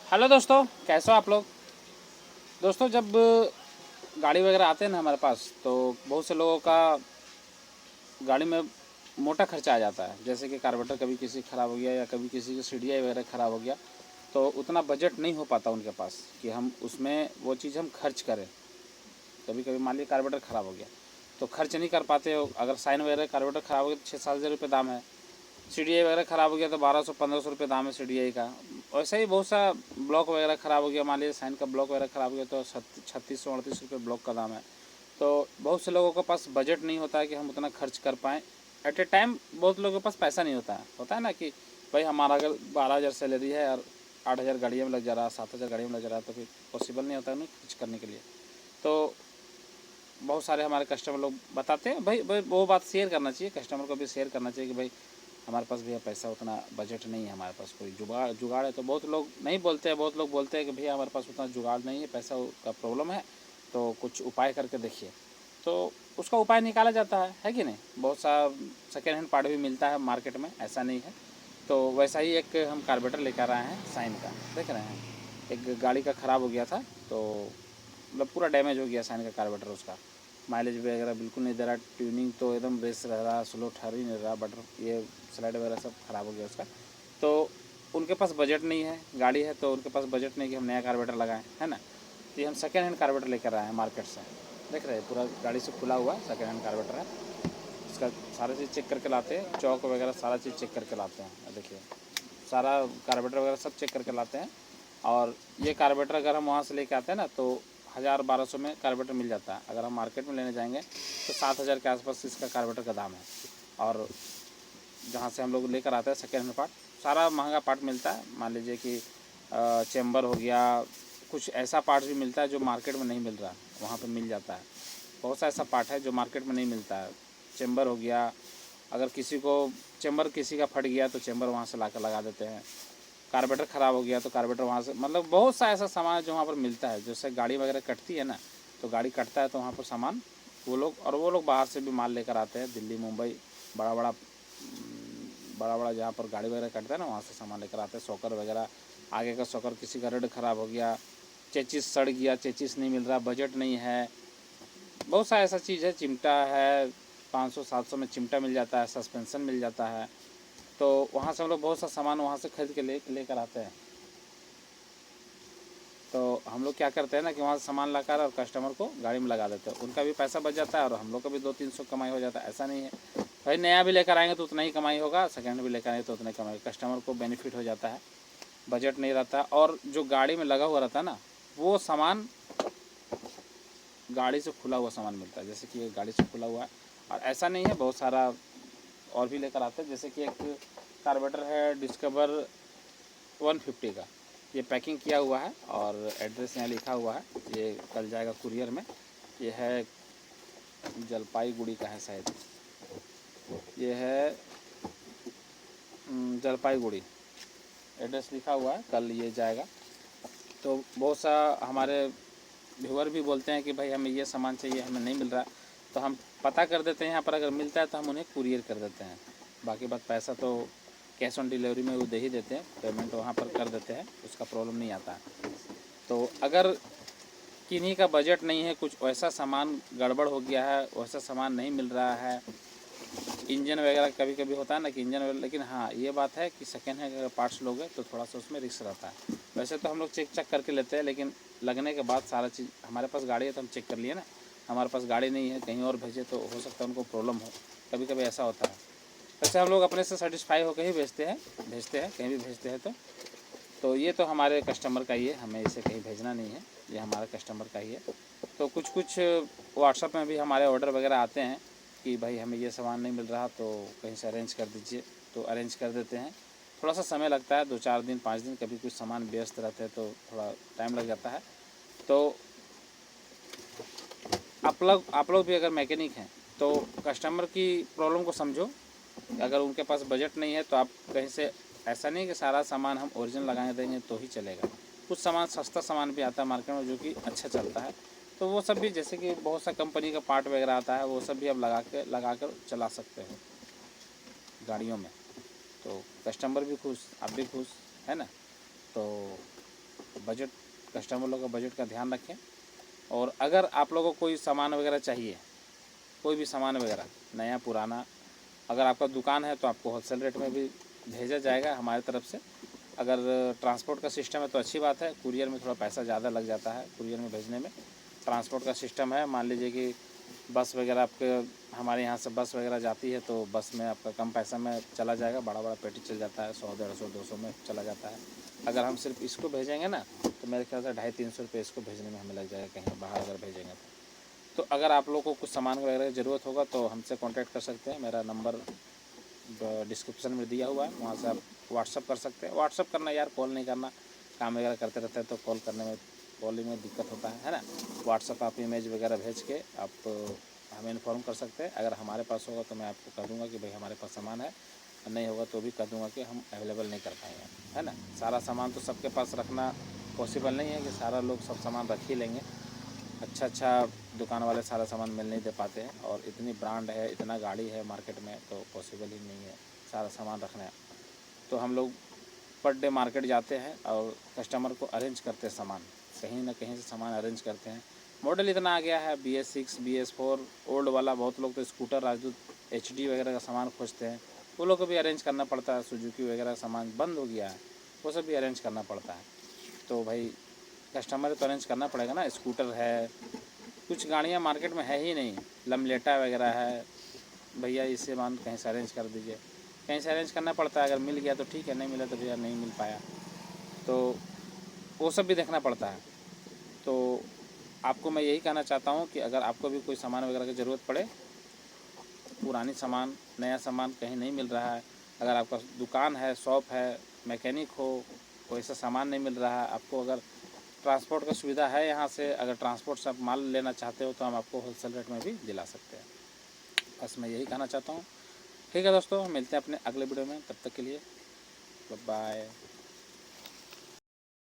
Hello दोस्तों, कैसे हो आप लोग। दोस्तों, जब गाड़ी वगैरह आते हैं ना हमारे पास, तो बहुत से लोगों का गाड़ी में मोटा खर्चा आ जाता है। जैसे कि कार्बोरेटर कभी किसी ख़राब हो गया या कभी किसी की सीढ़ियाँ वगैरह ख़राब हो गया, तो उतना बजट नहीं हो पाता उनके पास कि हम उसमें वो चीज़ हम खर्च करें। कभी कभी मान लीजिए कार्बोरेटर ख़राब हो गया तो खर्च नहीं कर पाते हो। अगर साइन वगैरह कार्बोरेटर ख़राब हो गया तो 6-7 हज़ार रुपये दाम है। सी डी आई वगैरह ख़राब हो गया तो 1200-1500 रुपये दाम है सी डी आई का। वैसे ही बहुत सा ब्लॉक वगैरह ख़राब हो गया, मान लीजिए साइन का ब्लॉक वगैरह ख़राब हो गया तो 3600-3800 रुपये ब्लॉक का दाम है। तो बहुत से लोगों के पास बजट नहीं होता है कि हम उतना खर्च कर पाएँ एट ए टाइम। बहुत लोगों के पास पैसा नहीं होता है ना कि भाई हमारा अगर 12 हज़ार सैलरी है और 8 हज़ार गाड़ियों में लग जा रहा, 7 हज़ार गाड़ियों में लग जा रहा, तो फिर पॉसिबल नहीं होता है उन्हें खर्च करने के लिए। तो बहुत सारे हमारे कस्टमर लोग बताते हैं, भाई वो बात शेयर करना चाहिए, कस्टमर को भी शेयर करना चाहिए कि भाई हमारे पास भैया पैसा उतना बजट नहीं है, हमारे पास कोई जुगाड़ है। तो बहुत लोग नहीं बोलते हैं, बहुत लोग बोलते हैं कि भैया हमारे पास उतना जुगाड़ नहीं है, पैसा का प्रॉब्लम है, तो कुछ उपाय करके देखिए। तो उसका उपाय निकाला जाता है कि नहीं। बहुत सा सेकेंड हैंड पार्ट भी मिलता है मार्केट में, ऐसा नहीं है। तो वैसा ही एक हम कार्बोरेटर लेकर आए हैं साइन का, देख रहे हैं। एक गाड़ी का ख़राब हो गया था, तो मतलब पूरा डैमेज हो गया साइन का कार्बोरेटर। उसका माइलेज वगैरह बिल्कुल नहीं दे रहा, ट्यूनिंग तो एकदम रेस रह रहा, स्लो ठहर ही नहीं रहा, बटर ये स्लाइड वगैरह सब ख़राब हो गया उसका। तो उनके पास बजट नहीं है, गाड़ी है तो उनके पास बजट नहीं कि हम नया कार्बोरेटर लगाएं, है ना। तो ये हम सेकेंड हैंड कार्बोरेटर लेकर आए हैं मार्केट से, देख रहे हैं पूरा गाड़ी से खुला हुआ सेकेंड हैंड कार्बोरेटर है। इसका सारा चीज़ चेक करके लाते हैं, चौक वगैरह सारा चीज़ चेक करके लाते हैं। देखिए सारा कार्बोरेटर वगैरह सब चेक करके लाते हैं। और ये कार्बोरेटर अगर हम वहाँ से लेके आते हैं ना, तो 1000-1200 में कार्बोरेटर मिल जाता है। अगर हम मार्केट में लेने जाएंगे तो 7000 के आसपास इसका कार्बोरेटर का दाम है। और जहाँ से हम लोग लेकर आते हैं सेकेंड हैंड पार्ट, सारा महंगा पार्ट मिलता है। मान लीजिए कि चेम्बर हो गया, कुछ ऐसा पार्ट भी मिलता है जो मार्केट में नहीं मिल रहा, वहाँ पे मिल जाता है। बहुत सा ऐसा पार्ट है जो मार्केट में नहीं मिलता है। चेम्बर हो गया, अगर किसी को चेम्बर किसी का फट गया तो चेम्बर वहाँ से लाकर लगा देते हैं। कार्बोरेटर ख़राब हो गया तो कार्बोरेटर वहाँ से, मतलब बहुत सा ऐसा सामान है जो वहाँ पर मिलता है। जैसे गाड़ी वगैरह कटती है ना, तो गाड़ी कटता है तो वहाँ पर सामान वो लोग बाहर से भी माल लेकर आते हैं, दिल्ली मुंबई बड़ा बड़ा जहाँ पर गाड़ी वगैरह कटता है ना, वहाँ से सामान लेकर आते हैं। सॉकर वगैरह, आगे का सॉकर किसी का रेड ख़राब हो गया, चेचिस सड़ गया, चेचिस नहीं मिल रहा, बजट नहीं है, बहुत सा ऐसा चीज़ है। चिमटा है, 500-700 में चिमटा मिल जाता है, सस्पेंसन मिल जाता है। तो वहाँ से हम लोग बहुत सा सामान वहाँ से खरीद के लेकर आते हैं। तो हम लोग क्या करते हैं ना कि वहाँ से सामान लाकर और कस्टमर को गाड़ी में लगा देते हैं, उनका भी पैसा बच जाता है और हम लोग का भी 200-300 कमाई हो जाता है। ऐसा नहीं है भाई नया भी लेकर आएंगे तो उतना ही कमाई होगा, सेकेंड भी लेकर आएंगे तो उतना ही कमाई, कस्टमर को बेनिफिट हो जाता है, बजट नहीं रहता। और जो गाड़ी में लगा हुआ रहता है ना, वो सामान गाड़ी से खुला हुआ सामान मिलता है। जैसे कि ये गाड़ी से खुला हुआ है, और ऐसा नहीं है, बहुत सारा और भी लेकर आते हैं। जैसे कि एक कार्बोरेटर है डिस्कवर 150 का, ये पैकिंग किया हुआ है और एड्रेस यहाँ लिखा हुआ है। ये कल जाएगा कुरियर में। ये है जलपाईगुड़ी का है शायद, ये है जलपाईगुड़ी, एड्रेस लिखा हुआ है, कल ये जाएगा। तो बहुत सा हमारे व्यूअर भी बोलते हैं कि भाई हमें ये सामान चाहिए, हमें नहीं मिल रहा, तो हम पता कर देते हैं यहाँ पर, अगर मिलता है तो हम उन्हें कुरियर कर देते हैं। बाकी बात पैसा तो कैश ऑन डिलीवरी में वो दे ही देते हैं, पेमेंट वहाँ पर कर देते हैं, उसका प्रॉब्लम नहीं आता है। तो अगर किन्हीं का बजट नहीं है, कुछ वैसा सामान गड़बड़ हो गया है, वैसा सामान नहीं मिल रहा है, इंजन वगैरह कभी कभी होता है ना कि इंजन वगैरह, लेकिन हाँ ये बात है कि सेकेंड हैंड अगर पार्ट्स लोगे तो थोड़ा सा उसमें रिस्क रहता है। वैसे तो हम लोग चेक करके लेते हैं, लेकिन लगने के बाद सारा चीज़, हमारे पास गाड़ी है तो हम चेक कर लिए ना, हमारे पास गाड़ी नहीं है, कहीं और भेजे तो हो सकता है उनको प्रॉब्लम हो, कभी कभी ऐसा होता है। वैसे हम लोग अपने से सेटिस्फाई होकर ही भेजते हैं कहीं भी भेजते हैं। तो ये तो हमारे कस्टमर का ही है, हमें इसे कहीं भेजना नहीं है, ये हमारा कस्टमर का ही है। तो कुछ व्हाट्सएप में भी हमारे ऑर्डर वगैरह आते हैं कि भाई हमें ये सामान नहीं मिल रहा तो कहीं से अरेंज कर दीजिए, तो अरेंज कर देते हैं। थोड़ा सा समय लगता है, 2-4 दिन 5 दिन, कभी कुछ सामान व्यस्त रहते हैं तो थोड़ा टाइम लग जाता है। तो आप लोग भी अगर मैकेनिक हैं तो कस्टमर की प्रॉब्लम को समझो। अगर उनके पास बजट नहीं है तो आप कहीं से, ऐसा नहीं कि सारा सामान हम ओरिजिनल लगाए देंगे तो ही चलेगा। कुछ सामान सस्ता सामान भी आता है मार्केट में जो कि अच्छा चलता है, तो वो सब भी, जैसे कि बहुत सा कंपनी का पार्ट वगैरह आता है, वो सब भी आप लगा कर चला सकते हो गाड़ियों में। तो कस्टमर भी खुश, आप भी खुश, है ना। तो बजट, कस्टमर लोग का बजट का ध्यान रखें। और अगर आप लोगों को कोई सामान वगैरह चाहिए, कोई भी सामान वगैरह नया पुराना, अगर आपका दुकान है तो आपको होलसेल रेट में भी भेजा जाएगा हमारी तरफ से। अगर ट्रांसपोर्ट का सिस्टम है तो अच्छी बात है, कुरियर में थोड़ा पैसा ज़्यादा लग जाता है कुरियर में भेजने में। ट्रांसपोर्ट का सिस्टम है, मान लीजिए कि बस वगैरह आपके हमारे यहाँ से बस वगैरह जाती है तो बस में आपका कम पैसा में चला जाएगा, बड़ा बड़ा पेटी चल जाता है, 100, 150, 200 में चला जाता है। अगर हम सिर्फ इसको भेजेंगे ना तो मेरे ख्याल से 250-300 रुपये इसको भेजने में हमें लग जाएगा, कहीं बाहर अगर भेजेंगे तो अगर आप लोगों को कुछ सामान वगैरह की ज़रूरत होगा तो हमसे कांटेक्ट कर सकते हैं। मेरा नंबर डिस्क्रिप्शन में दिया हुआ है, वहाँ से आप व्हाट्सअप कर सकते हैं। व्हाट्सअप करना यार, कॉल नहीं करना, काम वगैरह करते रहते हैं तो कॉल करने में, कॉलिंग में दिक्कत होता है ना। व्हाट्सअप आप इमेज वगैरह भेज के आप हमें इन्फॉर्म कर सकते हैं। अगर हमारे पास होगा तो मैं आपको कह दूँगा कि भाई हमारे पास सामान है, नहीं होगा तो भी कह दूँगा कि हम अवेलेबल नहीं कर पाएंगे, है ना। सारा सामान तो सबके पास रखना पॉसिबल नहीं है कि सारा लोग सब सामान रख ही लेंगे। अच्छा दुकान वाले सारा सामान मिल नहीं दे पाते हैं, और इतनी ब्रांड है, इतना गाड़ी है मार्केट में तो पॉसिबल ही नहीं है सारा सामान रखना। तो हम लोग पर डे मार्केट जाते हैं और कस्टमर को अरेंज करते हैं सामान, कहीं ना कहीं से सामान अरेंज करते हैं। मॉडल इतना आ गया है, BS6, BS4 ओल्ड वाला, बहुत लोग तो स्कूटर, राजदूत HD वगैरह का सामान खोजते हैं, वो लोग को भी अरेंज करना पड़ता है। सुजुकी वगैरह का सामान बंद हो गया है, वो सब भी अरेंज करना पड़ता है। तो भाई कस्टमर तो अरेंज करना पड़ेगा ना। स्कूटर है, कुछ गाड़ियाँ मार्केट में है ही नहीं, लमलेटा वगैरह है, भैया इसे सामान कहीं से अरेंज कर दीजिए, कहीं से अरेंज करना पड़ता है। अगर मिल गया तो ठीक है, नहीं मिला तो भैया नहीं मिल पाया, तो वो सब भी देखना पड़ता है। तो आपको मैं यही कहना चाहता हूँ कि अगर आपको भी कोई सामान वगैरह की ज़रूरत पड़े, पुरानी सामान, नया सामान कहीं नहीं मिल रहा है, अगर आपका दुकान है, शॉप है, मैकेनिक हो, कोई ऐसा सामान नहीं मिल रहा है आपको, अगर ट्रांसपोर्ट का सुविधा है यहाँ से, अगर ट्रांसपोर्ट से आप माल लेना चाहते हो तो हम आपको होलसेल रेट में भी दिला सकते हैं। बस मैं यही कहना चाहता हूँ। ठीक है दोस्तों, मिलते हैं अपने अगले वीडियो में, तब तक के लिए बाय बाय।